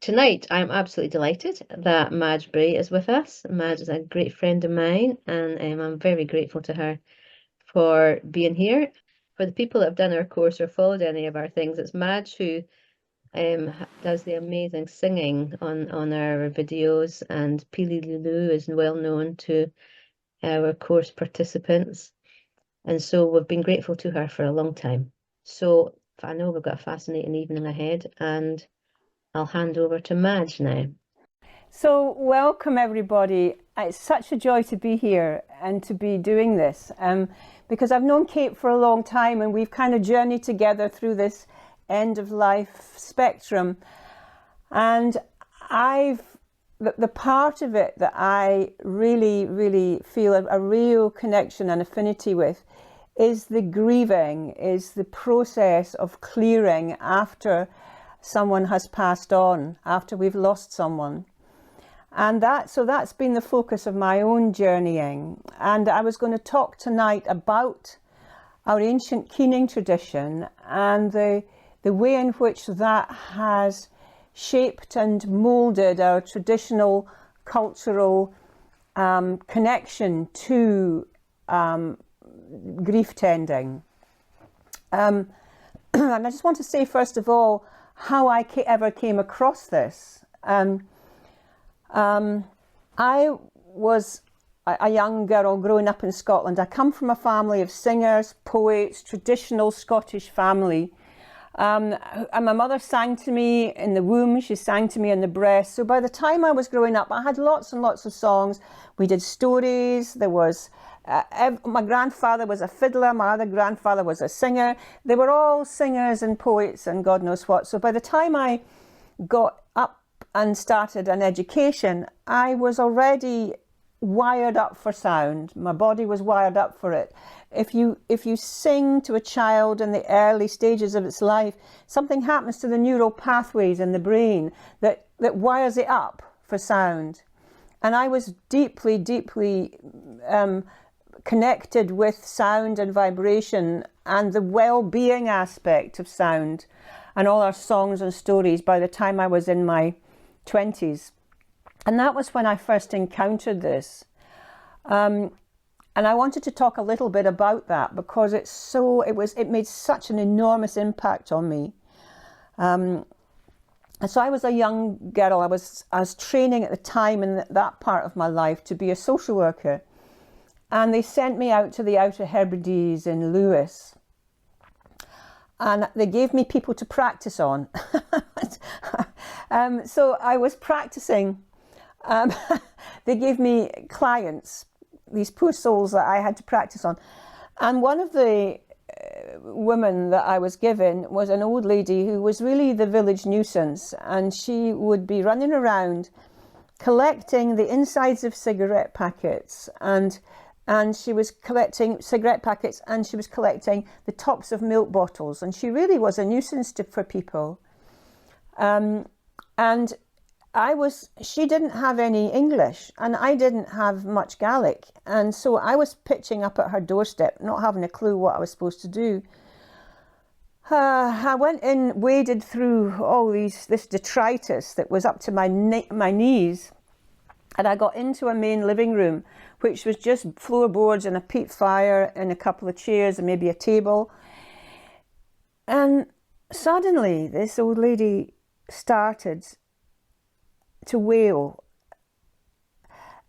Tonight, I'm absolutely delighted that Madge Bray is with us. Madge is a great friend of mine, and I'm very grateful to her for being here. For the people that have done our course or followed any of our things, it's Madge who does the amazing singing on our videos, and Pili Lulu is well known to our course participants. And so we've been grateful to her for a long time. So I know we've got a fascinating evening ahead, and I'll hand over to Madge now. So welcome everybody. It's such a joy to be here and to be doing this because I've known Kate for a long time, and we've kind of journeyed together through this end of life spectrum. And the part of it that I really feel a real connection and affinity with is the grieving, is the process of clearing after someone has passed on, after we've lost someone. And that's been the focus of my own journeying. And I was going to talk tonight about our ancient keening tradition and the way in which that has shaped and moulded our traditional cultural connection to grief tending. And I just want to say, first of all, how I ever came across this. I was a young girl growing up in Scotland. I come from a family of singers, poets, traditional Scottish family. And my mother sang to me in the womb, she sang to me in the breast. So by the time I was growing up, I had lots and lots of songs. We did stories. There was, my grandfather was a fiddler, my other grandfather was a singer. They were all singers and poets and God knows what. So by the time I got up and started an education, I was already wired up for sound. My body was wired up for it. If you sing to a child in the early stages of its life, something happens to the neural pathways in the brain that wires it up for sound. And I was deeply connected with sound and vibration and the well-being aspect of sound and all our songs and stories by the time I was in my 20s. And that was when I first encountered this. And I wanted to talk a little bit about that because it made such an enormous impact on me. And so I was a young girl. I was training at the time in that part of my life to be a social worker. And they sent me out to the Outer Hebrides in Lewis. And they gave me people to practice on. So I was practicing. They gave me clients, these poor souls that I had to practice on. And one of the women that I was given was an old lady who was really the village nuisance. And she would be running around collecting the insides of cigarette packets. And she was collecting cigarette packets and she was collecting the tops of milk bottles. And she really was a nuisance for people. And she didn't have any English and I didn't have much Gaelic. And so I was pitching up at her doorstep, not having a clue what I was supposed to do. I went in, waded through all this detritus that was up to my knees. And I got into a main living room, which was just floorboards and a peat fire and a couple of chairs and maybe a table. And suddenly this old lady started to wail,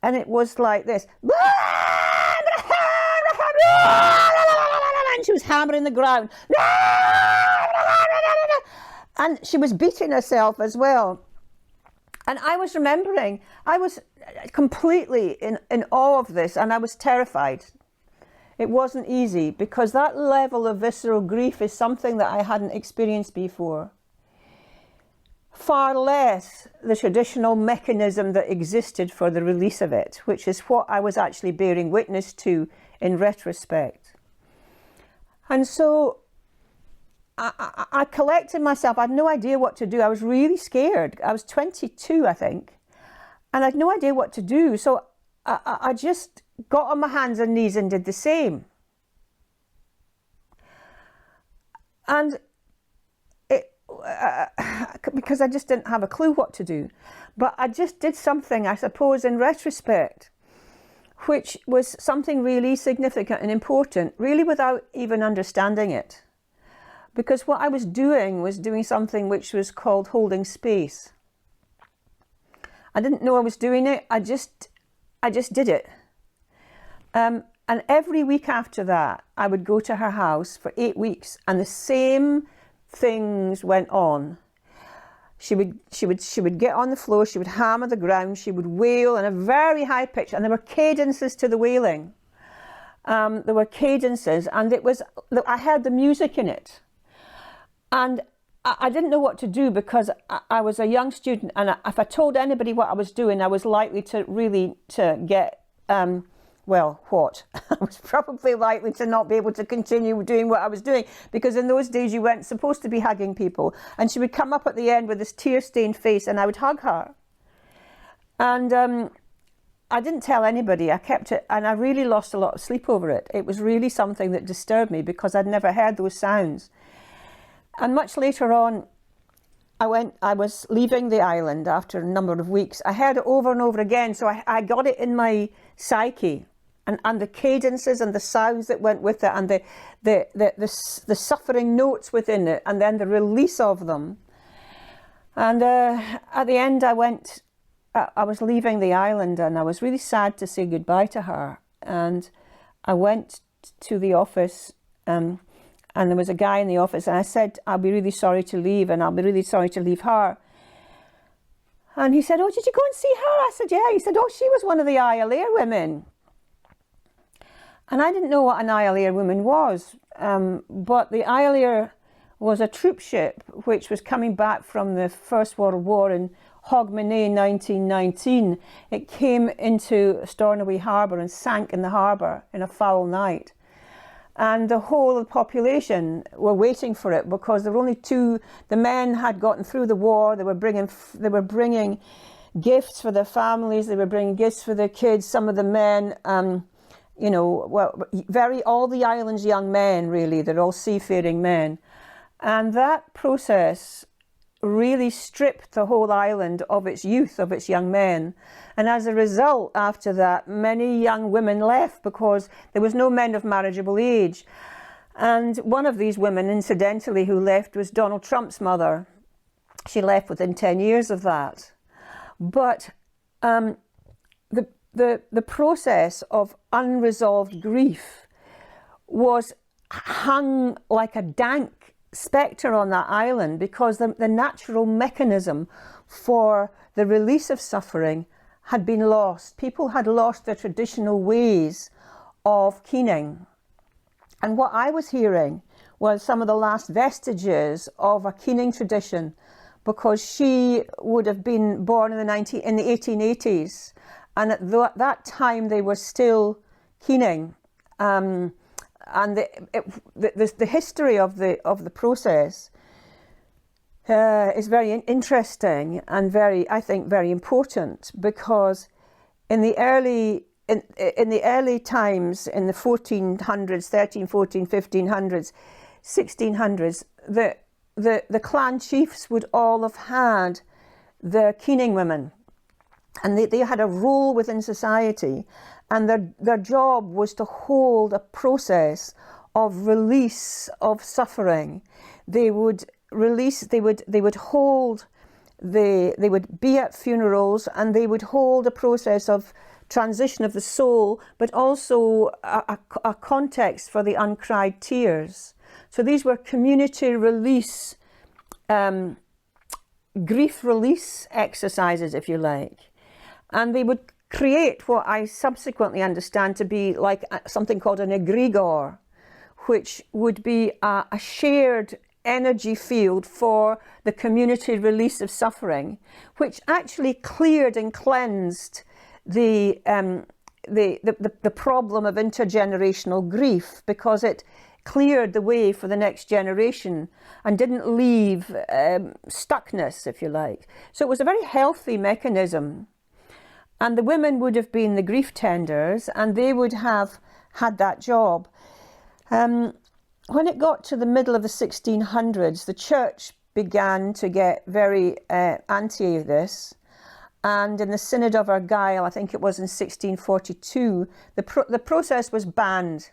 and it was like this, and she was hammering the ground, and she was beating herself as well. And I was remembering, I was completely in awe of this, and I was terrified. It wasn't easy because that level of visceral grief is something that I hadn't experienced before. Far less the traditional mechanism that existed for the release of it, which is what I was actually bearing witness to in retrospect. And so I collected myself. I had no idea what to do. I was really scared. I was 22, I think, and I had no idea what to do. So I just got on my hands and knees and did the same. And because I just didn't have a clue what to do. But I just did something, I suppose, in retrospect, which was something really significant and important, really without even understanding it. Because what I was doing something which was called holding space. I didn't know I was doing it, I just did it. And every week after that, I would go to her house for 8 weeks, and the same things went on. She would get on the floor, she would hammer the ground, she would wail in a very high pitch, and there were cadences to the wailing. There were cadences, and I heard the music in it. And I didn't know what to do, because I was a young student, and if I told anybody what I was doing, I was likely to get, well, what? I was probably likely to not be able to continue doing what I was doing, because in those days you weren't supposed to be hugging people. And she would come up at the end with this tear-stained face, and I would hug her. And I didn't tell anybody. I kept it, and I really lost a lot of sleep over it. It was really something that disturbed me, because I'd never heard those sounds. And much later on, I was leaving the island after a number of weeks. I heard it over and over again, so I got it in my psyche, and the cadences and the sounds that went with it, and the suffering notes within it, and then the release of them. And at the end, I was leaving the island, and I was really sad to say goodbye to her. And I went to the office, and there was a guy in the office, and I said, I'll be really sorry to leave, and I'll be really sorry to leave her. And he said, oh, did you go and see her? I said, yeah. He said, oh, she was one of the Isle Air women. And I didn't know what an Isle Air woman was, but the Isle Air was a troop ship which was coming back from the First World War in Hogmanay 1919. It came into Stornoway Harbour and sank in the harbour in a foul night. And the whole of the population were waiting for it, because there were only two. The men had gotten through the war. They were bringing gifts for their families. They were bringing gifts for their kids. Some of the men, all the island's young men, really. They're all seafaring men. And that process really stripped the whole island of its youth, of its young men. And as a result, after that, many young women left, because there was no men of marriageable age. And one of these women, incidentally, who left was Donald Trump's mother. She left within 10 years of that. But the process of unresolved grief was hung like a dank spectre on that island, because the natural mechanism for the release of suffering had been lost. People had lost their traditional ways of keening. And what I was hearing was some of the last vestiges of a keening tradition, because she would have been born in the 1880s, and at that time they were still keening. And the history of the process is very interesting and I think very important, because in the early times, in the 1400s, 13, 14, 1500s, 1600s, the clan chiefs would all have had their keening women, and they had a role within society. And their job was to hold a process of release of suffering. They would be at funerals, and they would hold a process of transition of the soul, but also a context for the uncried tears. So these were community release, grief release exercises, if you like. And they would create what I subsequently understand to be like something called an egregor, which would be a shared energy field for the community release of suffering, which actually cleared and cleansed the problem of intergenerational grief, because it cleared the way for the next generation and didn't leave stuckness, if you like. So it was a very healthy mechanism. And the women would have been the grief tenders, and they would have had that job. When it got to the middle of the 1600s, the church began to get very anti this. And in the Synod of Argyll, I think it was in 1642, the process was banned.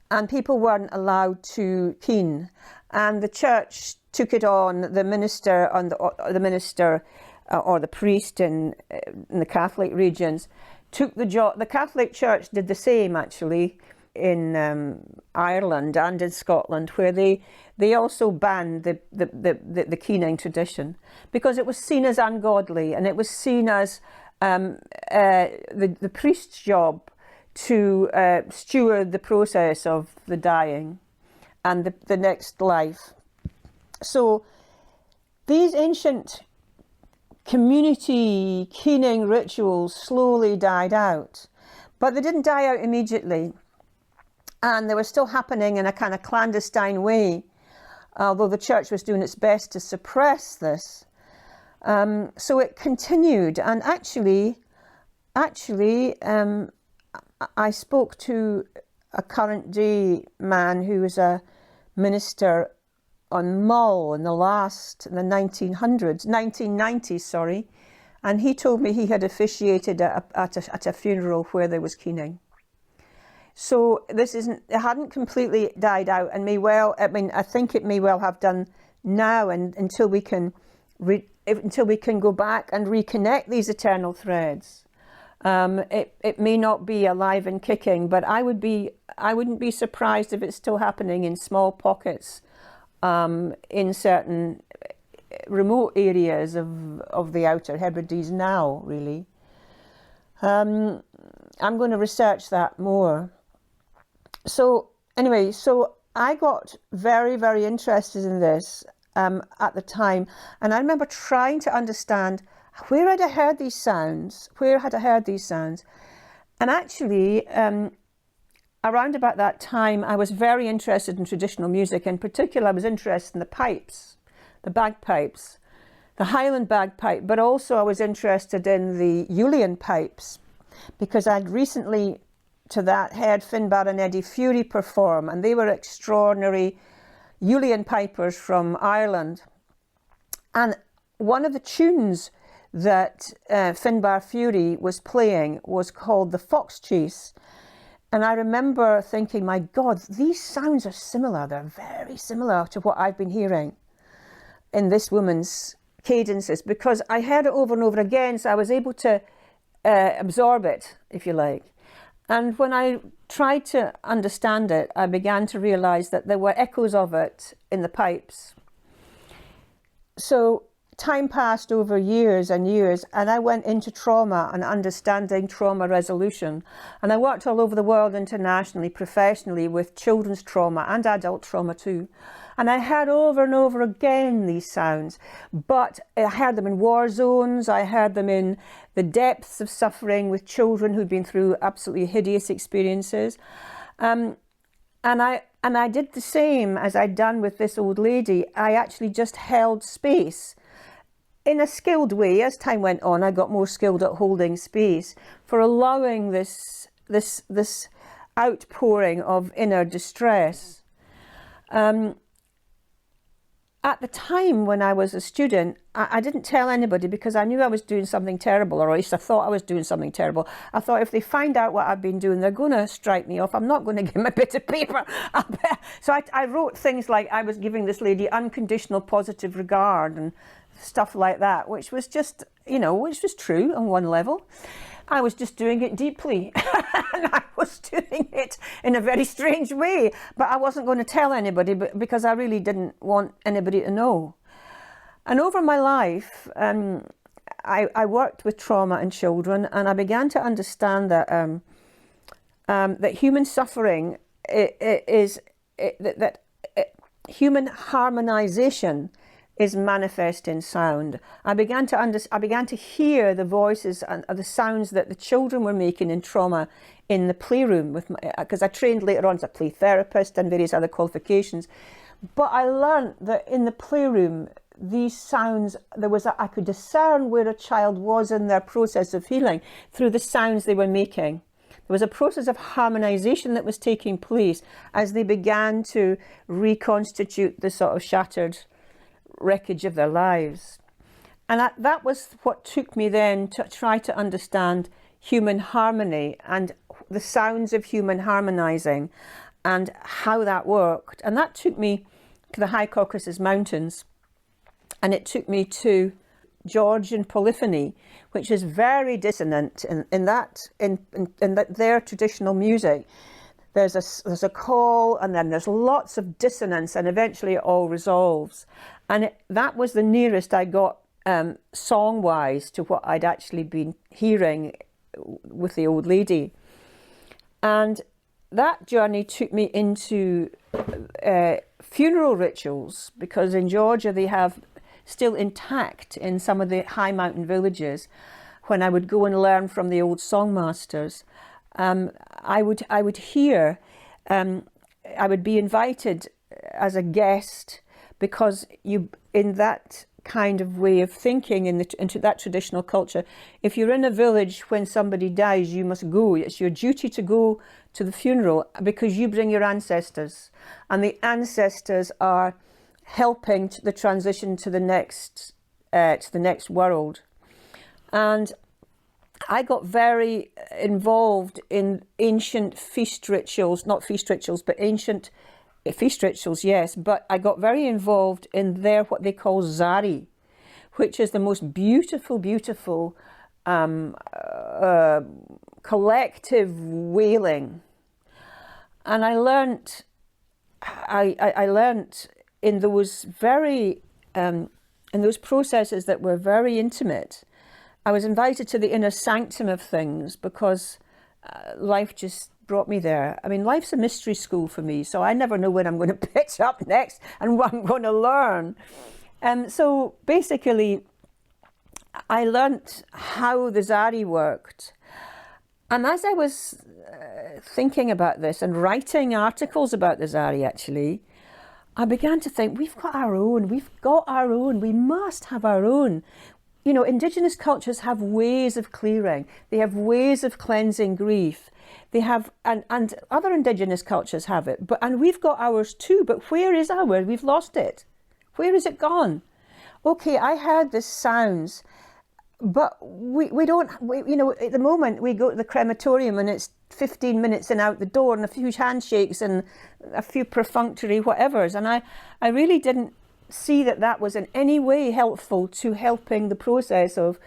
And people weren't allowed to keen. And the church took it on, the minister or the priest in the Catholic regions took the job. The Catholic Church did the same, actually, in Ireland and in Scotland, where they also banned the keening tradition because it was seen as ungodly, and it was seen as the priest's job to steward the process of the dying and the next life. So these ancient community keening rituals slowly died out, but they didn't die out immediately. And they were still happening in a kind of clandestine way, although the church was doing its best to suppress this. So it continued. And actually, I spoke to a current day man who was a minister on Mull in the 1990s, and he told me he had officiated at a funeral where there was keening. So it hadn't completely died out, and I think it may well have done now, and until we can go back and reconnect these eternal threads. It may not be alive and kicking, but I wouldn't be surprised if it's still happening in small pockets, in certain remote areas of the Outer Hebrides now, really. I'm going to research that more. So anyway, I got very, very interested in this at the time, and I remember trying to understand where had I heard these sounds, and actually around about that time I was very interested in traditional music. In particular, I was interested in the pipes, the bagpipes, the Highland bagpipe, but also I was interested in the Uilleann pipes, because I'd recently heard Finbar and Eddie Fury perform, and they were extraordinary Uilleann pipers from Ireland. And one of the tunes that Finbar Fury was playing was called the Fox Chase. And I remember thinking, my God, these sounds are similar. They're very similar to what I've been hearing in this woman's cadences, because I heard it over and over again, so I was able to absorb it, if you like. And when I tried to understand it, I began to realise that there were echoes of it in the pipes. So time passed over years and years, and I went into trauma and understanding trauma resolution. And I worked all over the world internationally, professionally, with children's trauma and adult trauma too. And I heard over and over again these sounds, but I heard them in war zones. I heard them in the depths of suffering with children who'd been through absolutely hideous experiences. And I did the same as I'd done with this old lady. I actually just held space in a skilled way. As time went on, I got more skilled at holding space for allowing this outpouring of inner distress. At the time when I was a student, I didn't tell anybody because I knew I was doing something terrible, or at least I thought I was doing something terrible. I thought if they find out what I've been doing, they're going to strike me off. I'm not going to give them a bit of paper. So I wrote things like I was giving this lady unconditional positive regard and stuff like that, which was just, which was true on one level. I was just doing it deeply and I was doing it in a very strange way, but I wasn't going to tell anybody because I really didn't want anybody to know. And over my life, I worked with trauma and children, and I began to understand that that human suffering that human harmonization is manifest in sound. I began to hear the voices and the sounds that the children were making in trauma in the playroom, because I trained later on as a play therapist and various other qualifications. But I learned that in the playroom, these sounds, I could discern where a child was in their process of healing through the sounds they were making. was a process of harmonization that was taking place as they began to reconstitute the sort of shattered wreckage of their lives. And that was what took me then to try to understand human harmony and the sounds of human harmonizing and how that worked. And that took me to the High Caucasus Mountains, and it took me to Georgian polyphony, which is very dissonant in their traditional music. There's a call, and then there's lots of dissonance, and eventually it all resolves. And that was the nearest I got song-wise to what I'd actually been hearing with the old lady. And that journey took me into funeral rituals, because in Georgia they have still intact in some of the high mountain villages. When I would go and learn from the old songmasters, I would hear, I would be invited as a guest, because you, in that kind of way of thinking into that traditional culture, if you're in a village when somebody dies, you must go. It's your duty to go to the funeral, because you bring your ancestors, and the ancestors are helping the transition to the next world. And I got very involved in ancient feast rituals, not feast rituals, but ancient feast rituals, yes, but I got very involved in what they call zari, which is the most beautiful collective wailing. And I learnt in those in those processes that were very intimate. I was invited to the inner sanctum of things, because life just brought me there. I mean, life's a mystery school for me, so I never know when I'm going to pitch up next and what I'm going to learn. So basically, I learnt how the zari worked. And as I was thinking about this and writing articles about the zari, actually, I began to think, we've got our own, we must have our own. You know, Indigenous cultures have ways of clearing. They have ways of cleansing grief. They have, and other Indigenous cultures have it, and we've got ours too, but where is ours? We've lost it. Where is it gone? Okay, I heard the sounds, but we don't, you know, at the moment we go to the crematorium and it's 15 minutes and out the door and a few handshakes and a few perfunctory whatevers. And I really didn't see that was in any way helpful to helping the process of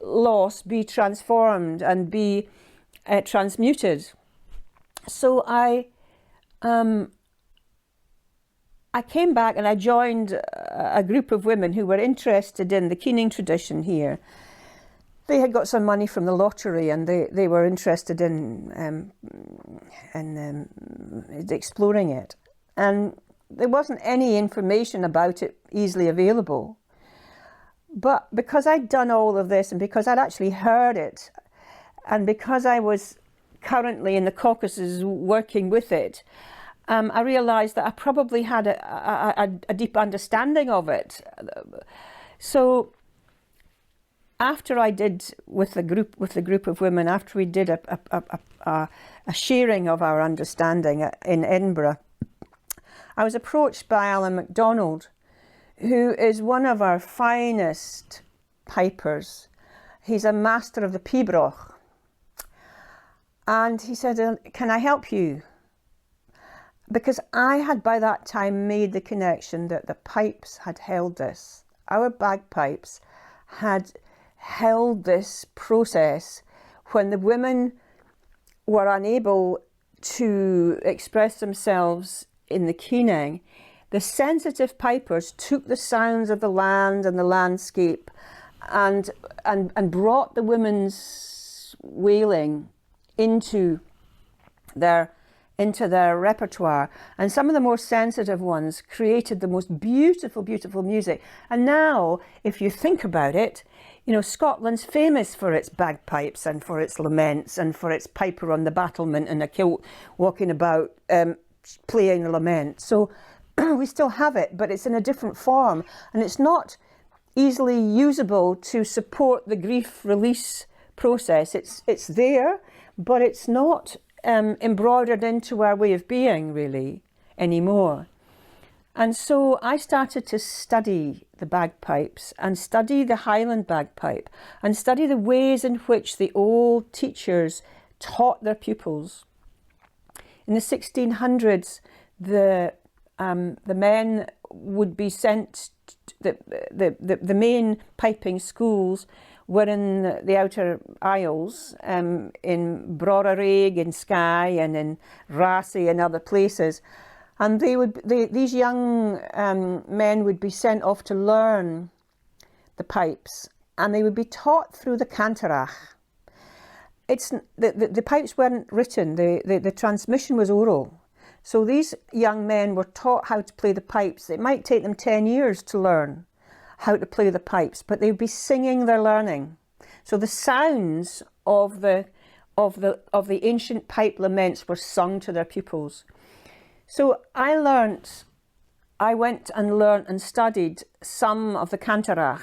loss be transformed and be transmuted. So I came back and I joined a group of women who were interested in the keening tradition here. They had got some money from the lottery, and they were interested in exploring it. And there wasn't any information about it easily available. But because I'd done all of this, and because I'd actually heard it, and because I was currently in the Caucasus working with it, I realised that I probably had a deep understanding of it. So after I did with the group of women, after we did a sharing of our understanding in Edinburgh, I was approached by Alan MacDonald, who is one of our finest pipers. He's a master of the pibroch. And he said, can I help you? Because I had by that time made the connection that the pipes had held this. Our bagpipes had held this process when the women were unable to express themselves in the keening. The sensitive pipers took the sounds of the land and the landscape and brought the women's wailing into their repertoire. And some of the more sensitive ones created the most beautiful, beautiful music. And now, if you think about it, you know, Scotland's famous for its bagpipes and for its laments and for its piper on the battlement and a kilt walking about playing a lament. So we still have it, but it's in a different form, and it's not easily usable to support the grief release process. It's there, but it's not embroidered into our way of being really anymore. And so I started to study the bagpipes and study the Highland bagpipe and study the ways in which the old teachers taught their pupils. In the 1600s, the men would be sent, the main piping schools were in the Outer Isles, in Brorarig, in Skye and in Rassay and other places. And these young men would be sent off to learn the pipes, and they would be taught through the cantarach. The pipes weren't written, the transmission was oral. So these young men were taught how to play the pipes. It might take them 10 years to learn how to play the pipes, but they'd be singing their learning. So the sounds of the ancient pipe laments were sung to their pupils. So I went and learnt and studied some of the cantarach,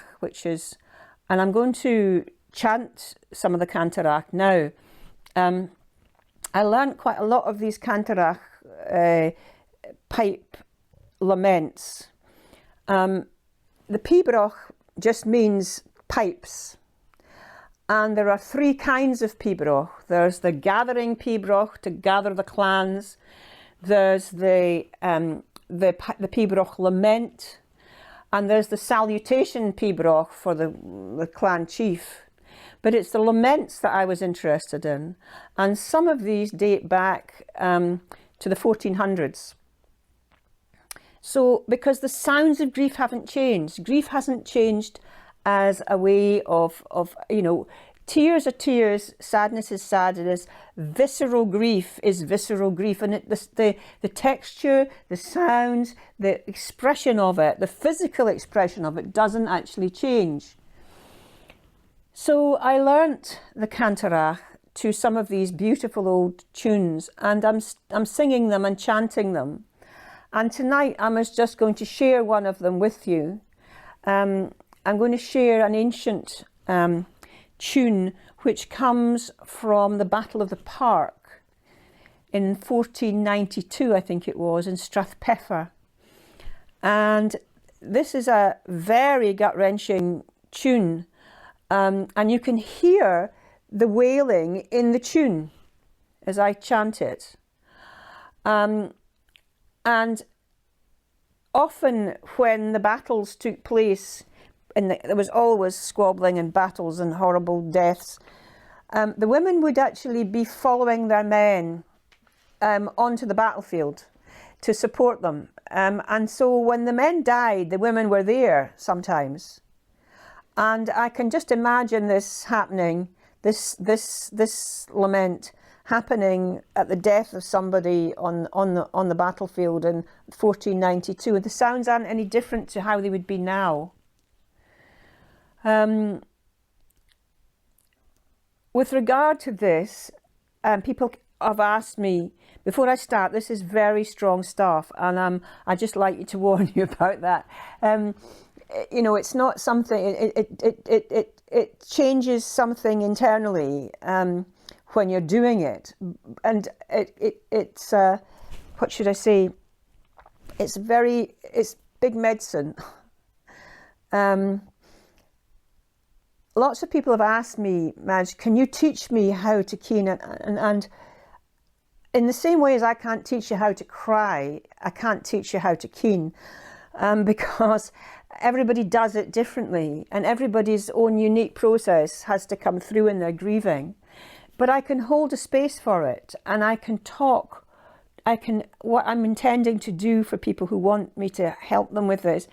and I'm going to chant some of the cantarach now. I learnt quite a lot of these cantarach pipe laments. The pibroch just means pipes. And there are 3 kinds of pibroch. There's the gathering pibroch to gather the clans. There's the pibroch lament, and there's the salutation pibroch for the clan chief. But it's the laments that I was interested in, and some of these date back to the 1400s. So, because the sounds of grief haven't changed. Grief hasn't changed as a way of tears are tears, sadness is sadness, visceral grief is visceral grief, and the texture, the sounds, the expression of it, the physical expression of it doesn't actually change. So I learnt the cantarach to some of these beautiful old tunes, and I'm singing them and chanting them. And tonight I was just going to share one of them with you. I'm going to share an ancient tune which comes from the Battle of the Park in 1492, I think it was, in Strathpeffer. And this is a very gut-wrenching tune, and you can hear the wailing in the tune as I chant it. And often when the battles took place, there was always squabbling and battles and horrible deaths, the women would actually be following their men onto the battlefield to support them. And so when the men died, the women were there sometimes. And I can just imagine this happening, this lament happening at the death of somebody on the battlefield in 1492. And the sounds aren't any different to how they would be now. With regard to this, people have asked me, before I start, this is very strong stuff, and I'd just like you to warn you about that. It's not something, it changes something internally when you're doing it, and it's what should I say? It's big medicine. Lots of people have asked me, Madge, can you teach me how to keen? And in the same way as I can't teach you how to cry, I can't teach you how to keen, because everybody does it differently, and everybody's own unique process has to come through in their grieving. But I can hold a space for it, and I can talk. What I'm intending to do for people who want me to help them with this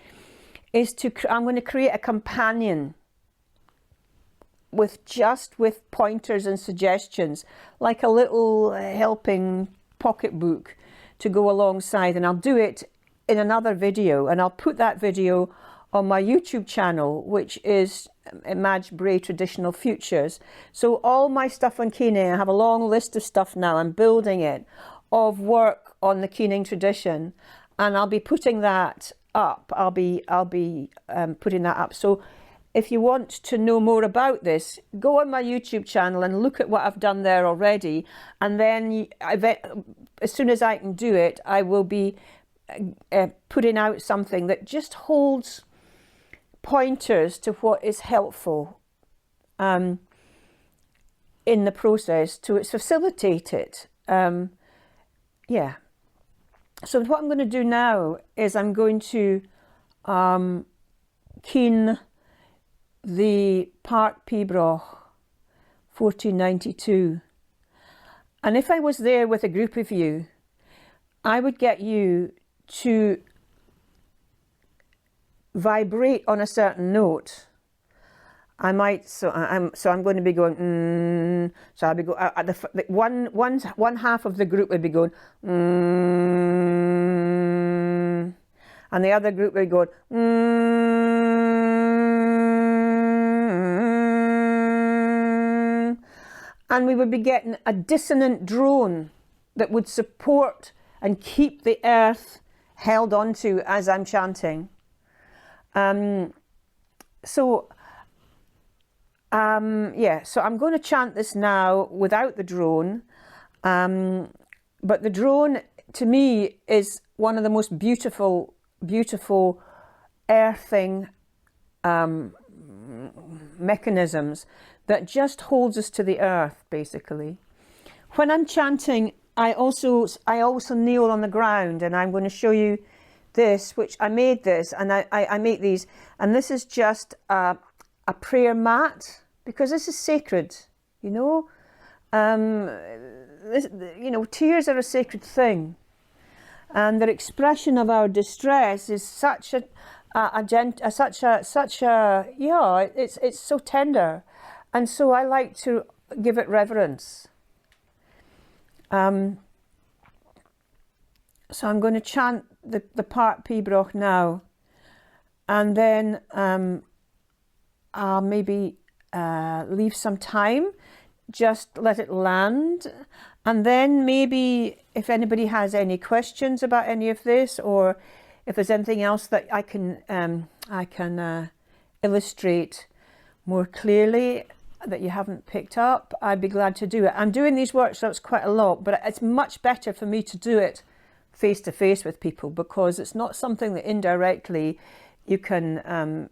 is I'm going to create a companion with pointers and suggestions, like a little helping pocketbook to go alongside, and I'll do it in another video, and I'll put that video on my YouTube channel, which is Madge Bray Traditional Futures. So all my stuff on keening, I have a long list of stuff now, I'm building it, of work on the keening tradition, and I'll be putting that up. I'll be putting that up. So if you want to know more about this, go on my YouTube channel and look at what I've done there already. And then as soon as I can do it, I will be putting out something that just holds pointers to what is helpful in the process to facilitate it. Yeah. So what I'm going to do now is I'm going to keen the Park Pibroch 1492. And if I was there with a group of you, I would get you to vibrate on a certain note. I might, so I'm going to be going, so I'll be going, one half of the group would be going, and the other group would be going, and we would be getting a dissonant drone that would support and keep the earth held onto as I'm chanting. Yeah, so I'm going to chant this now without the drone, but the drone to me is one of the most beautiful earthing mechanisms that just holds us to the earth, basically. When I'm chanting, I also kneel on the ground, and I'm going to show you this, which I made this, and I make these, and this is just a prayer mat, because this is sacred, you know. Tears are a sacred thing, and the expression of our distress is it's so tender, and so I like to give it reverence. So I'm going to chant the Park Pibroch now, and then I'll maybe leave some time, just let it land, and then maybe if anybody has any questions about any of this, or if there's anything else that I can illustrate more clearly that you haven't picked up, I'd be glad to do it. I'm doing these workshops quite a lot, but it's much better for me to do it face to face with people, because it's not something that indirectly you can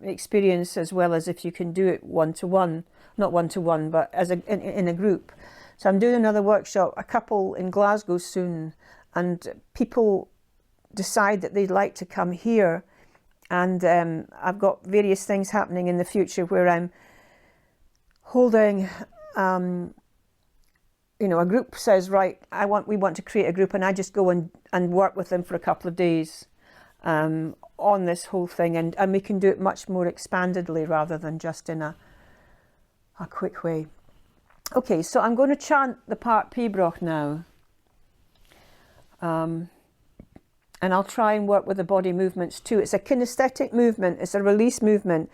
experience as well as if you can do it one-to-one, not one-to-one, but as in a group. So I'm doing another workshop, a couple in Glasgow soon, and people decide that they'd like to come here, and I've got various things happening in the future where I'm holding, a group says, right, we want to create a group, and I just go and work with them for a couple of days on this whole thing, and we can do it much more expandedly rather than just in a quick way. Okay, so I'm going to chant the Park Pibroch now, and I'll try and work with the body movements too. It's a kinesthetic movement, it's a release movement.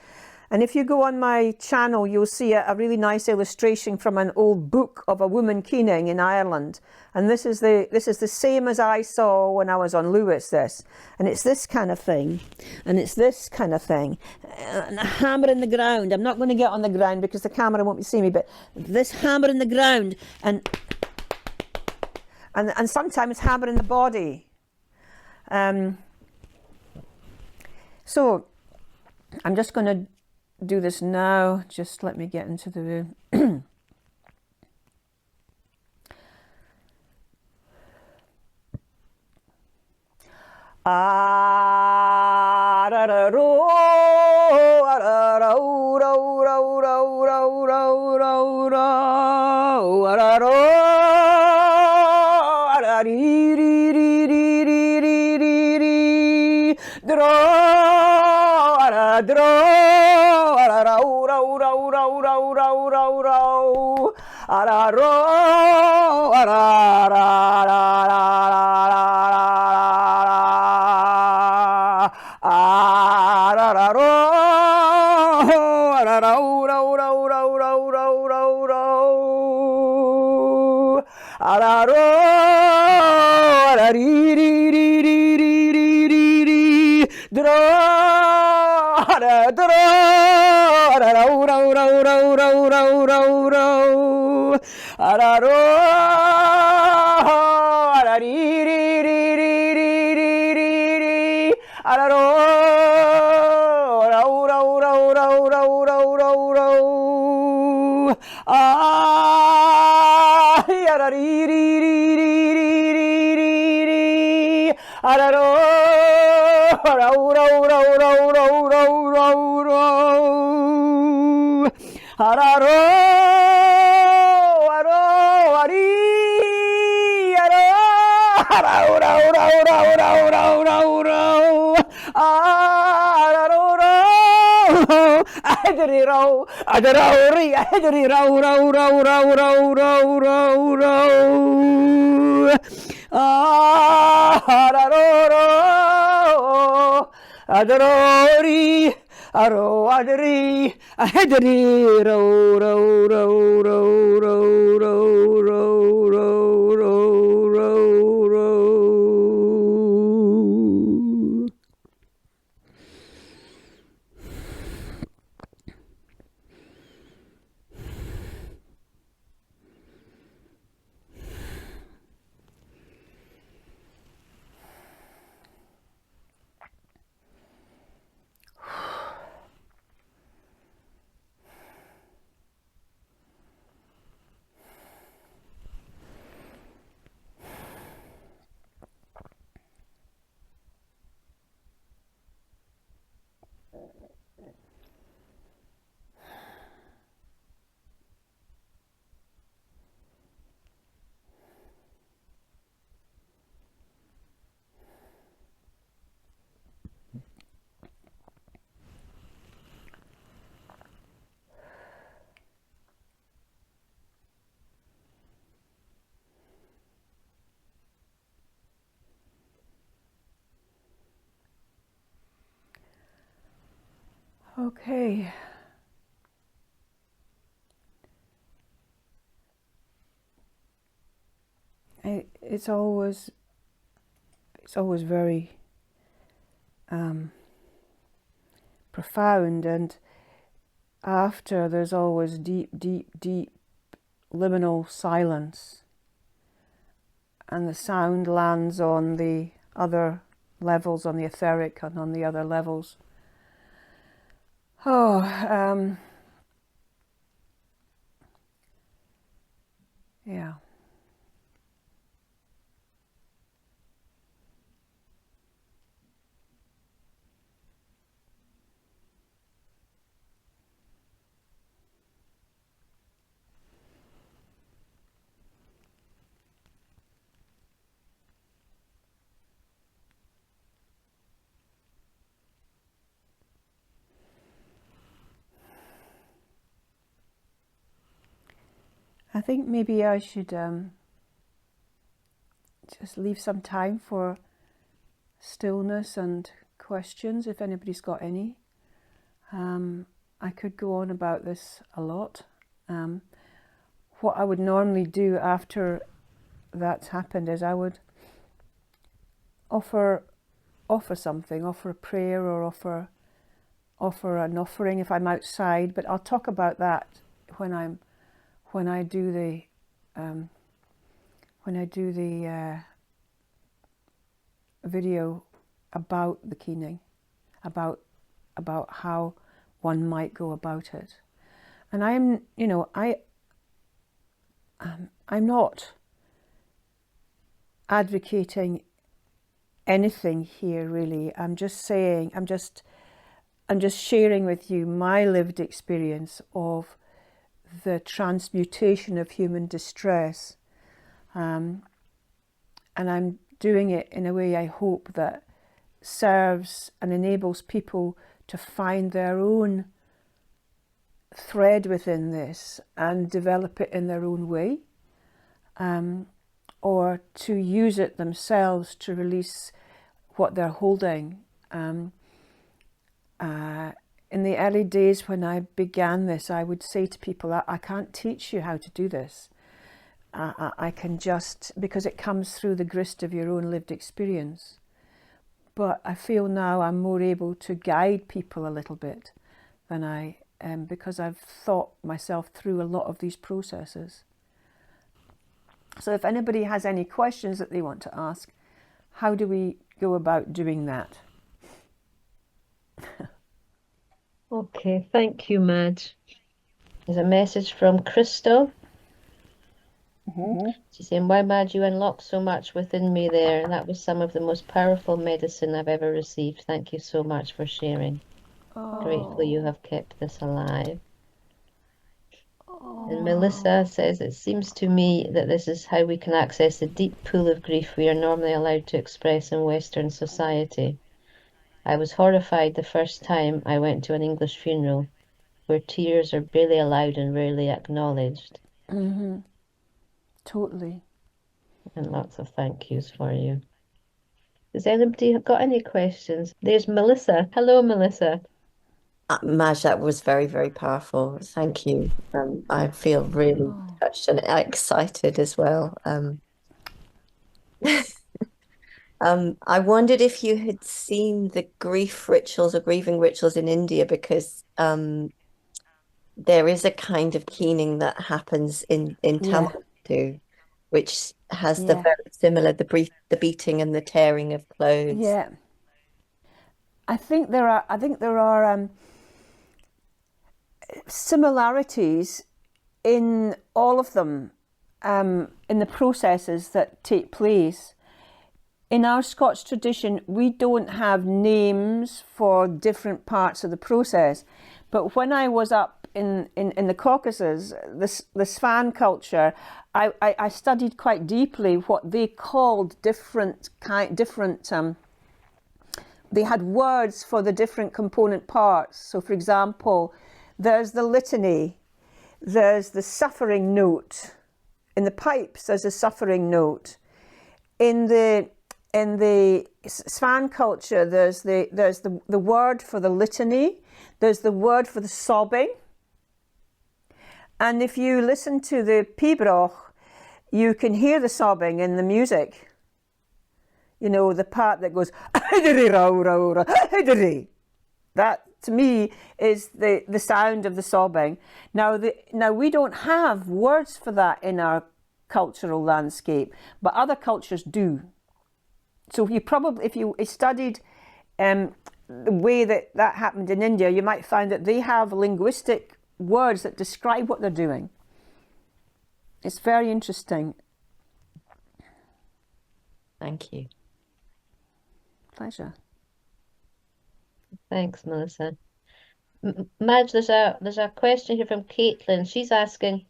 And if you go on my channel, you'll see a really nice illustration from an old book of a woman keening in Ireland. And this is the same as I saw when I was on Lewis, this. And it's this kind of thing. And it's this kind of thing. And a hammer in the ground. I'm not going to get on the ground because the camera won't be seeing me, but this hammer in the ground. And sometimes hammer in the body. So I'm just going to do this now. Just let me get into the room. Araro, ro, ro, ro, ro, ro, ro, ro. Araro, arari, ri, ri, ri, ri, ri, ri, ri. Araro, ro, ro, ro, ro, ro, ro, ro, ro. Ah, arari, ri, ri, ri, ri, ri, ri, ri. Araro, ro, ro, ro, ro, ro, ro, ro, ro. Araro, aro, ari, aro, ro, ro, ro, ro, ro, ro, ro, ro. Araro, ro, adri, ro, adaro, ri, adri, ro, ro, ro, ro, ro, ro, ro, ro. Araro, ro, adaro, ri. Aro, adri, adri, ro, ro, ro, ro, ro, ro, ro, ro, ro, ro, ro. Okay. It's always very profound, and after there's always deep, deep, deep liminal silence, and the sound lands on the other levels, on the etheric and on the other levels. Yeah. I think maybe I should just leave some time for stillness and questions, if anybody's got any. I could go on about this a lot. What I would normally do after that's happened is I would offer something, offer a prayer, or offer an offering if I'm outside. But I'll talk about that when I do the video about the keening, about how one might go about it. And I'm not advocating anything here really. I'm just sharing with you my lived experience of the transmutation of human distress, and I'm doing it in a way I hope that serves and enables people to find their own thread within this and develop it in their own way, or to use it themselves to release what they're holding. In the early days when I began this, I would say to people, I can't teach you how to do this. I can just, because it comes through the grist of your own lived experience. But I feel now I'm more able to guide people a little bit than I because I've thought myself through a lot of these processes. So if anybody has any questions that they want to ask, how do we go about doing that? Okay, thank you, Madge. There's a message from Crystal. She's saying, "Why, Madge, you unlocked so much within me there. That was some of the most powerful medicine I've ever received. Thank you so much for sharing. Grateful you have kept this alive." And Melissa says, "It seems to me that this is how we can access the deep pool of grief we are normally allowed to express in Western society. I was horrified the first time I went to an English funeral, where tears are barely allowed and rarely acknowledged." Totally. And lots of thank yous for you. Has anybody got any questions? There's Melissa. Hello, Melissa. Madge, that was very, very powerful. Thank you. I feel really touched and excited as well. I wondered if you had seen the grief rituals or grieving rituals in India, because there is a kind of keening that happens in Tamil too, which has the very similar, the beating and the tearing of clothes. Yeah. I think there are similarities in all of them, in the processes that take place. In our Scots tradition, we don't have names for different parts of the process. But when I was up in the Caucasus, the Svan culture, I studied quite deeply what they called they had words for the different component parts. So for example, there's the litany, there's the suffering note. In the pipes, there's a suffering note. In the Svan culture, there's the word for the litany, there's the word for the sobbing. And if you listen to the pibroch, you can hear the sobbing in the music. You know, the part that goes, that to me is the sound of the sobbing. Now we don't have words for that in our cultural landscape, but other cultures do. So if you studied the way that happened in India, you might find that they have linguistic words that describe what they're doing. It's very interesting. Thank you. Pleasure. Thanks, Melissa. Madge, there's a question here from Caitlin. She's asking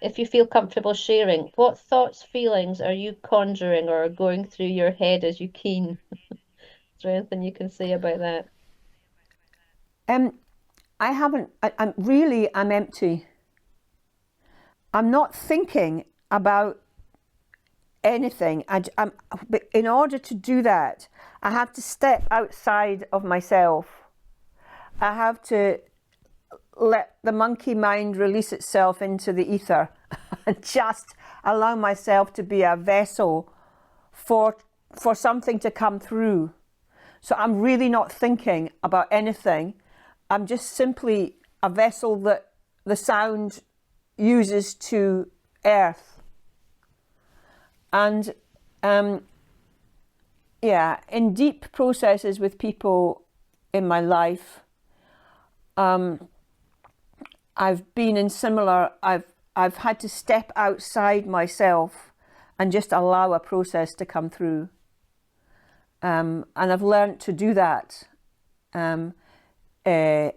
if you feel comfortable sharing, what thoughts, feelings are you conjuring or are going through your head as you keen? Is there anything you can say about that? I'm empty. I'm not thinking about anything. But in order to do that, I have to step outside of myself. I have to let the monkey mind release itself into the ether and just allow myself to be a vessel for something to come through. So I'm really not thinking about anything. I'm just simply a vessel that the sound uses to earth. And in deep processes with people in my life, I've been in similar, I've had to step outside myself and just allow a process to come through. And I've learned to do that. And I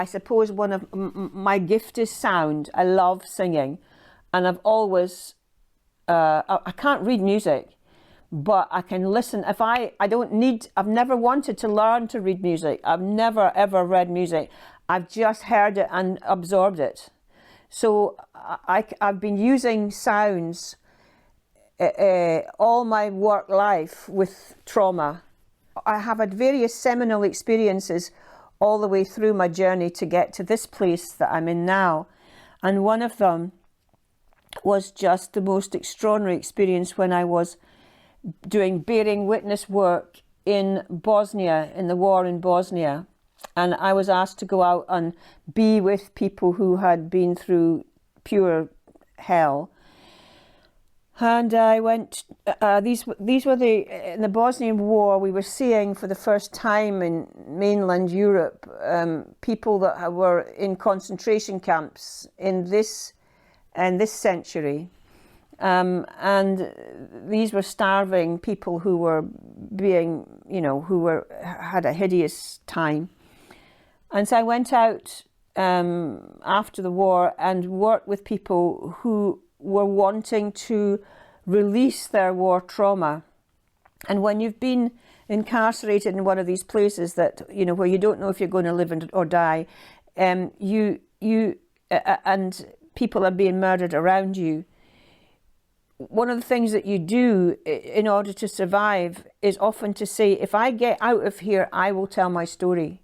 suppose one of my gift is sound. I love singing, and I've always, I can't read music, but I can listen. I've never wanted to learn to read music. I've never ever read music. I've just heard it and absorbed it. So I've been using sounds all my work life with trauma. I have had various seminal experiences all the way through my journey to get to this place that I'm in now. And one of them was just the most extraordinary experience when I was doing bearing witness work in Bosnia, in the war in Bosnia. And I was asked to go out and be with people who had been through pure hell. And I went, these were in the Bosnian War, we were seeing for the first time in mainland Europe, people that were in concentration camps in this century. And these were starving people who were being, had a hideous time. And so I went out after the war and worked with people who were wanting to release their war trauma. And when you've been incarcerated in one of these places that, where you don't know if you're going to live or die, and people are being murdered around you, one of the things that you do in order to survive is often to say, if I get out of here, I will tell my story.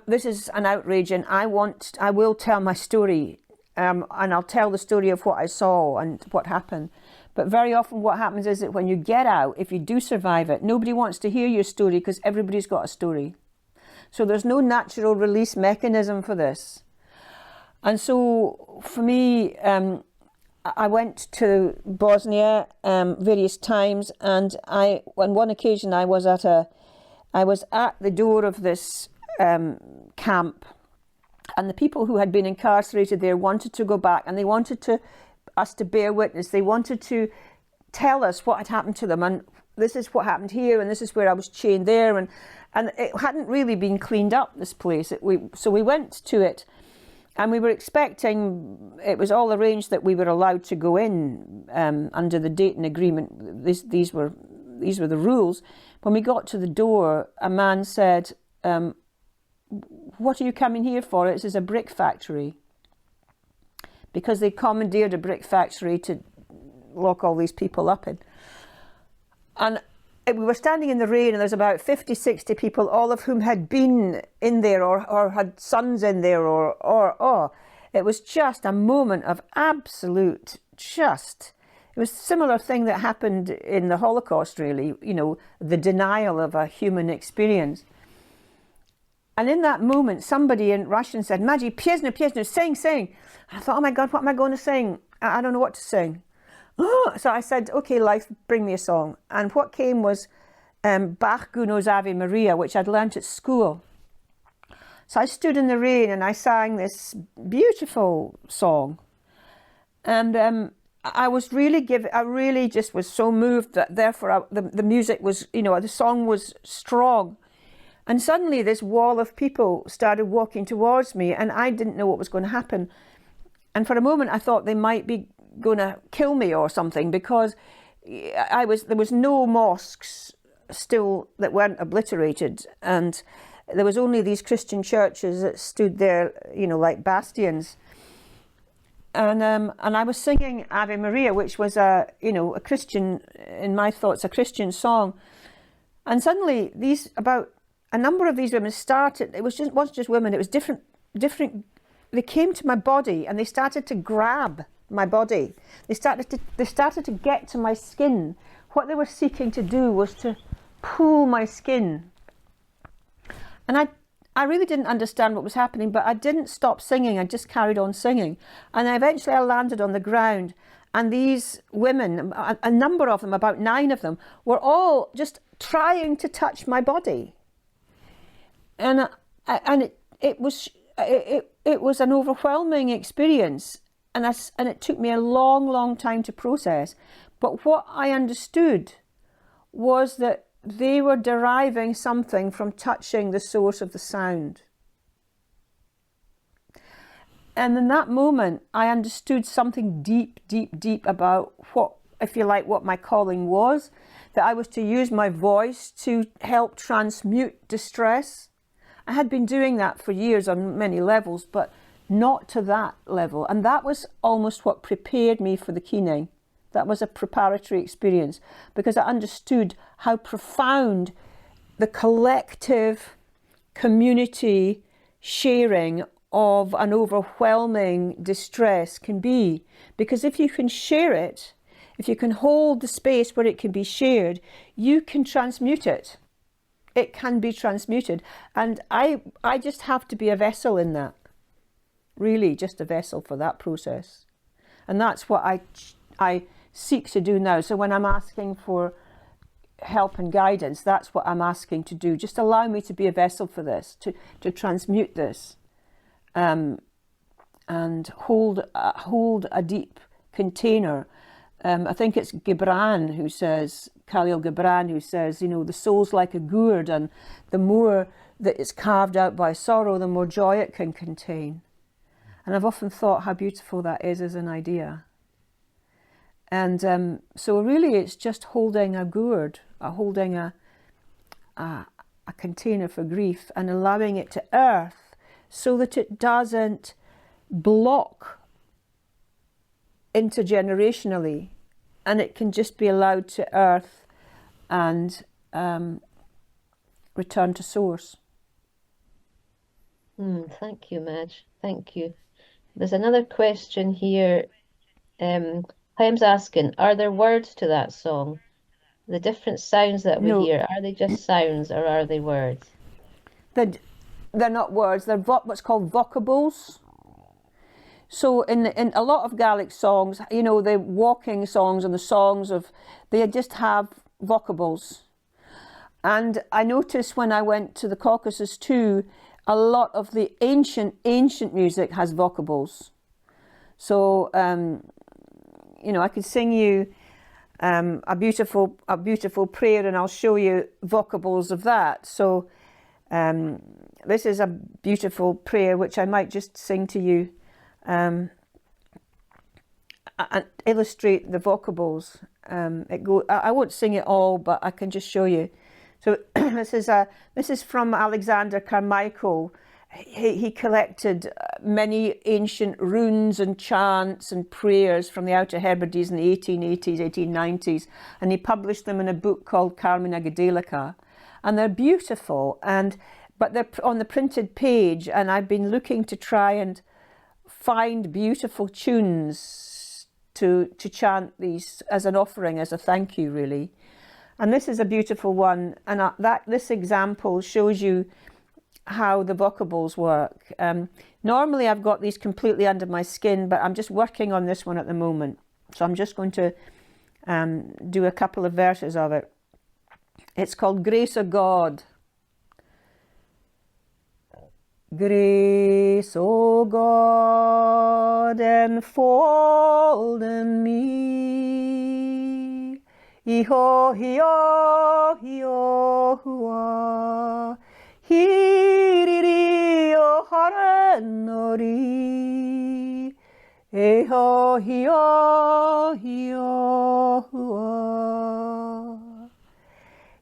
This is an outrage, and I will tell my story. And I'll tell the story of what I saw and what happened. But very often what happens is that when you get out, if you do survive it, nobody wants to hear your story because everybody's got a story. So there's no natural release mechanism for this. And so for me, I went to Bosnia various times, and on one occasion I was at the door of this camp. And the people who had been incarcerated there wanted to go back, and they wanted us to bear witness. They wanted to tell us what had happened to them, and this is what happened here, and this is where I was chained there, and it hadn't really been cleaned up, this place. So we went to it, and we were expecting, it was all arranged that we were allowed to go in under the Dayton Agreement. These were the rules. When we got to the door, a man said, "What are you coming here for?" It is a brick factory. Because they commandeered a brick factory to lock all these people up in. And we were standing in the rain, and there's about 50, 60 people, all of whom had been in there or had sons in there or it was just a moment of absolute it was a similar thing that happened in the Holocaust, really, the denial of a human experience. And in that moment, somebody in Russian said, "Madge, piesno, sing. And I thought, oh my God, what am I going to sing? I don't know what to sing. So I said, okay, life, bring me a song. And what came was Bach Gounod's Ave Maria, which I'd learnt at school. So I stood in the rain and I sang this beautiful song. And I really just was so moved that therefore the music was, the song was strong. And suddenly this wall of people started walking towards me, and I didn't know what was going to happen. And for a moment I thought they might be going to kill me or something, because there was no mosques still that weren't obliterated, and there was only these Christian churches that stood there, like bastions. And I was singing Ave Maria, which was a Christian, in my thoughts, a Christian song. And suddenly a number of these women started, it wasn't just women, it was different, they came to my body and they started to grab my body. They started to get to my skin. What they were seeking to do was to pull my skin. And I really didn't understand what was happening, but I didn't stop singing, I just carried on singing. And eventually I landed on the ground, and these women, a number of them, about 9 of them, were all just trying to touch my body. And it was an overwhelming experience, and it took me a long time to process. But what I understood was that they were deriving something from touching the source of the sound. And in that moment, I understood something deep about what my calling was, that I was to use my voice to help transmute distress. I had been doing that for years on many levels, but not to that level. And that was almost what prepared me for the keening. That was a preparatory experience, because I understood how profound the collective community sharing of an overwhelming distress can be. Because if you can share it, if you can hold the space where it can be shared, you can transmute it. it can be transmuted. And I just have to be a vessel in that, really just a vessel for that process. And that's what I seek to do now. So when I'm asking for help and guidance, that's what I'm asking to do. Just allow me to be a vessel for this, to transmute this, and hold a deep container. I think it's Gibran who says, Khalil Gibran, who says, you know, the soul's like a gourd, and the more that it's carved out by sorrow, the more joy it can contain. And I've often thought how beautiful that is as an idea. And so really it's just holding a gourd, holding a container for grief, and allowing it to earth so that it doesn't block intergenerationally, and it can just be allowed to earth and return to source. Thank you, Madge. Thank you. There's another question here. Chaim's asking, are there words to that song? The different sounds that we hear, are they just sounds or are they words? They're not words, they're what's called vocables. So in a lot of Gaelic songs, you know, the walking songs and the songs they just have vocables. And I noticed when I went to the Caucasus too, a lot of the ancient music has vocables. So, you know, I could sing you a beautiful prayer, and I'll show you vocables of that. So this is a beautiful prayer which I might just sing to you and illustrate the vocables. I won't sing it all, but I can just show you. So this is from Alexander Carmichael. He collected many ancient runes and chants and prayers from the Outer Hebrides in the 1880s, 1890s, and he published them in a book called Carmina Gadelica. And they're beautiful, but they're on the printed page, and I've been looking to try and find beautiful tunes to chant these as an offering, as a thank you, really. And this is a beautiful one, and this example shows you how the vocables work. Normally I've got these completely under my skin, but I'm just working on this one at the moment. So I'm just going to do a couple of verses of it. It's called Grace of God. Grace, O God, enfold in me. Iho, hio, hio, hua. Hiriri, o haranori. Eho, hio, hio, hua.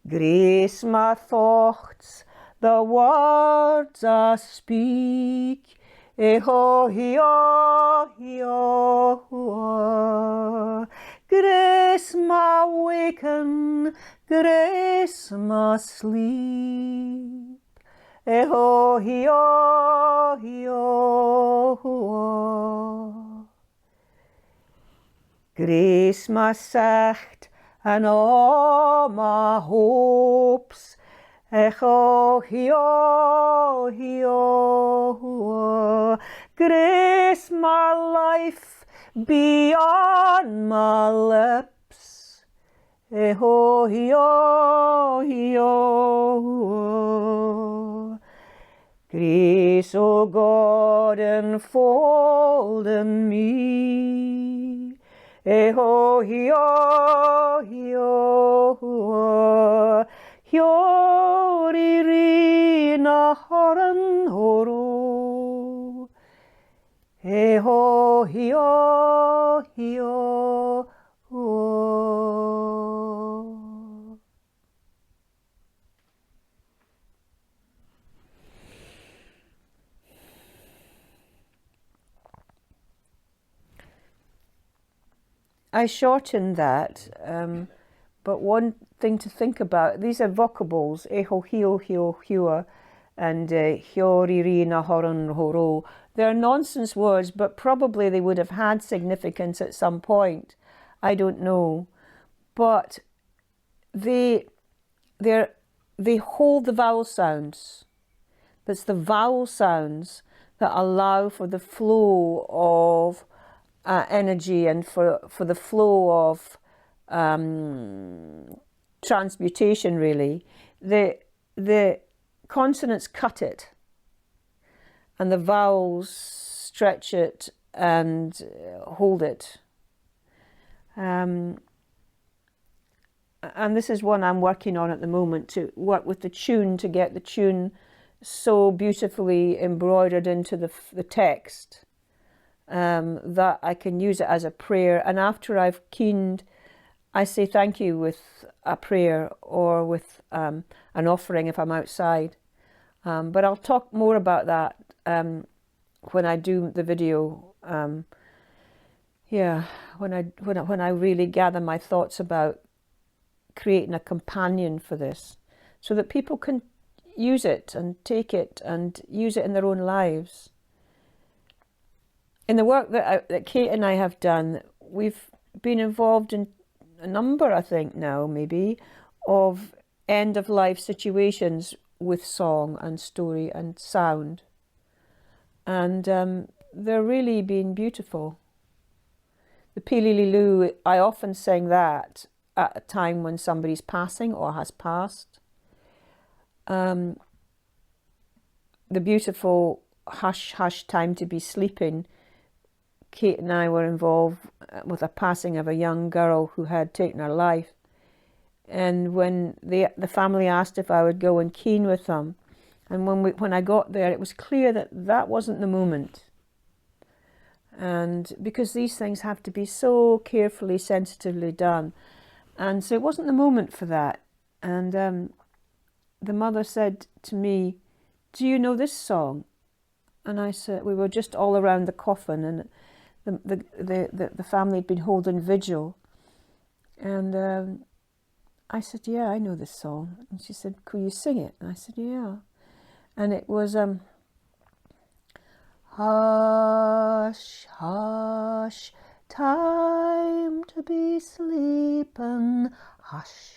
Grace my thoughts, the words I speak. Eho, hio, hio, hua. Grace my waken, grace my sleep. Eho, hio, hio, hua. Grace my sight and all my hopes. Echo, hio, hio, hua. Grace my life beyond my lips. Echo, hio, hio, hua. Grace, O God, enfold in me. Eho, hio, hio, hua. Hioriri na haran horo. Eho, hio, hio, hua. I shortened that, but one thing to think about, these are vocables, eho, hio, hio, hua, and hioriri na horon horo. They're nonsense words, but probably they would have had significance at some point. I don't know. But they're they hold the vowel sounds. But it's the vowel sounds that allow for the flow of energy and for the flow of transmutation, really. The consonants cut it, and the vowels stretch it and hold it. And this is one I'm working on at the moment, to work with the tune, to get the tune so beautifully embroidered into the text that I can use it as a prayer. And after I've keened, I say thank you with a prayer or with an offering if I'm outside. But I'll talk more about that when I do the video. When I really gather my thoughts about creating a companion for this, so that people can use it and take it and use it in their own lives. In the work that Kate and I have done, we've been involved in a number, I think now maybe, of end-of-life situations with song and story and sound. And they're really been beautiful. The Peelililu, I often sing that at a time when somebody's passing or has passed. The beautiful Hush, Hush, Time to Be Sleeping. Kate and I were involved with a passing of a young girl who had taken her life. And when the family asked if I would go and keen with them, and when I got there, it was clear that that wasn't the moment. And because these things have to be so carefully, sensitively done. And so it wasn't the moment for that. And the mother said to me, "Do you know this song?" And I said, we were just all around the coffin, and the family had been holding vigil. And I said, "Yeah, I know this song." And she said, "Could you sing it?" And I said, "Yeah." And it was, hush, hush, time to be sleepin', hush,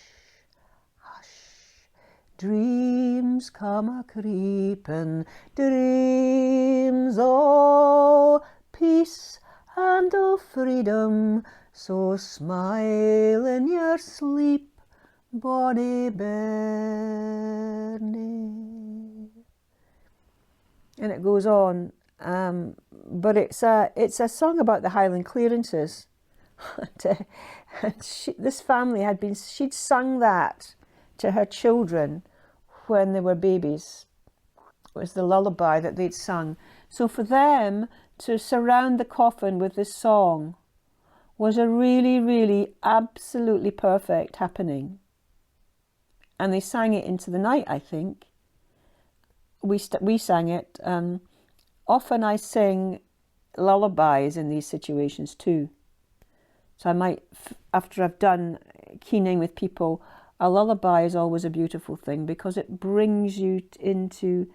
hush, dreams come a-creepin', dreams all peace and all freedom, so smile in your sleep, bonny bairnie. And it goes on. But it's a song about the Highland clearances. This family she'd sung that to her children when they were babies. It was the lullaby that they'd sung. So for them to surround the coffin with this song was a really, really absolutely perfect happening. And they sang it into the night, I think. We sang it. Often I sing lullabies in these situations too. So I might, after I've done keening with people, a lullaby is always a beautiful thing because it brings you into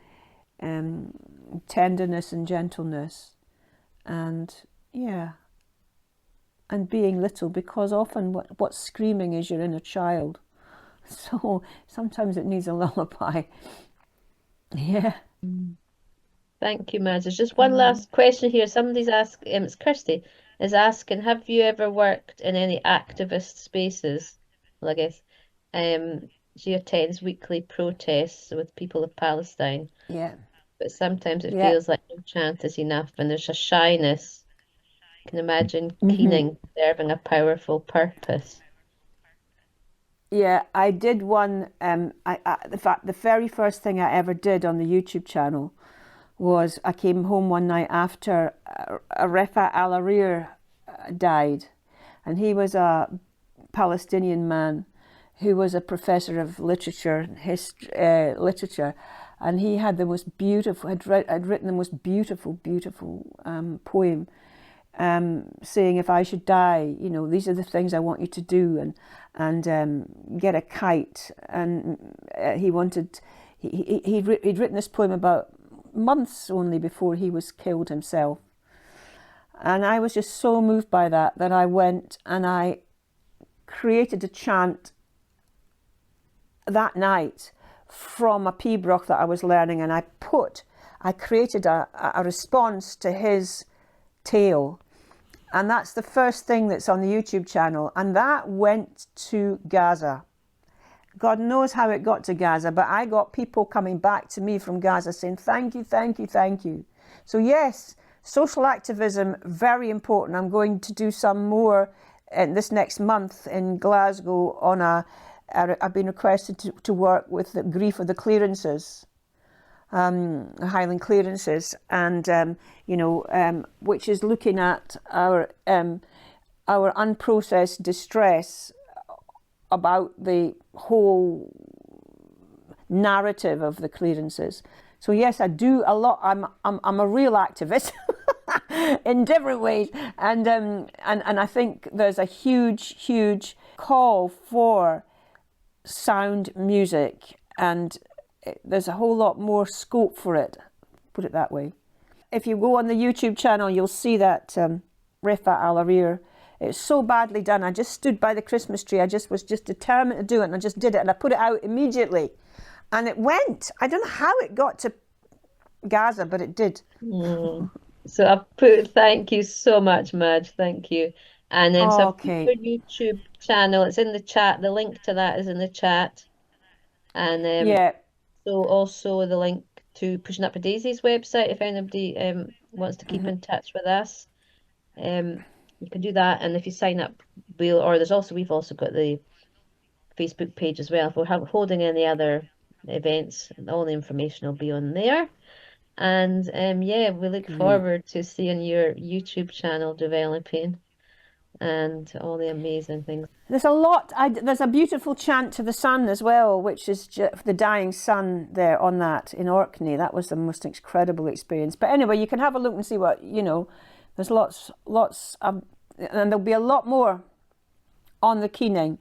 tenderness and gentleness, and and being little, because often what's screaming is your inner child. So sometimes it needs a lullaby. Yeah. Thank you, Madge. There's just one last question here. Somebody's asking, it's Kirsty, is asking, have you ever worked in any activist spaces? Well, I guess she attends weekly protests with people of Palestine, Yeah. but sometimes it feels like no chant is enough, and there's a shyness. You can imagine keening serving a powerful purpose. Yeah, I did one. In fact, the very first thing I ever did on the YouTube channel was I came home one night after Refa Al-Arir died, and he was a Palestinian man who was a professor of literature, literature, and he had the most beautiful, had written the most beautiful poem, saying, if I should die, you know, these are the things I want you to do, and get a kite. And he'd written this poem about months only before he was killed himself. And I was just so moved by that I went and I created a chant that night from a pibroch that I was learning, and I created a response to his tale. And that's the first thing that's on the YouTube channel. And that went to Gaza. God knows how it got to Gaza, but I got people coming back to me from Gaza saying, thank you, thank you, thank you. So yes, social activism, very important. I'm going to do some more in this next month in Glasgow on I've been requested to work with the grief of the clearances, Highland clearances, and which is looking at our unprocessed distress about the whole narrative of the clearances. So yes, I do a lot. I'm a real activist in different ways, and I think there's a huge call for sound music, and there's a whole lot more scope for it, put it that way. If you go on the YouTube channel, you'll see that Refa Al Arir. It's so badly done. I just stood by the Christmas tree. I was determined to do it, and I just did it, and I put it out immediately. And it went. I don't know how it got to Gaza, but it did. So I've put, thank you so much, Madge. Thank you. And then so I've put Okay. your YouTube channel. It's in the chat. The link to that is in the chat. And Yeah. so also the link to Pushing Up The Daisies website if anybody wants to keep in touch with us. You can do that, and if you sign up, we've also got the Facebook page as well. If we're holding any other events, all the information will be on there. And yeah, we look forward to seeing your YouTube channel developing and all the amazing things. There's a lot. There's a beautiful chant to the sun as well, which is the dying sun there on that in Orkney. That was the most incredible experience. But anyway, you can have a look and see what, there's lots, and there'll be a lot more on the keening.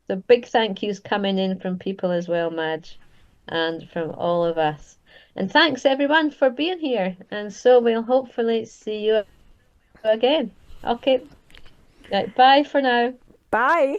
So big thank yous coming in from people as well, Madge, and from all of us. And thanks everyone for being here. And so we'll hopefully see you again. Okay. Right, bye for now. Bye.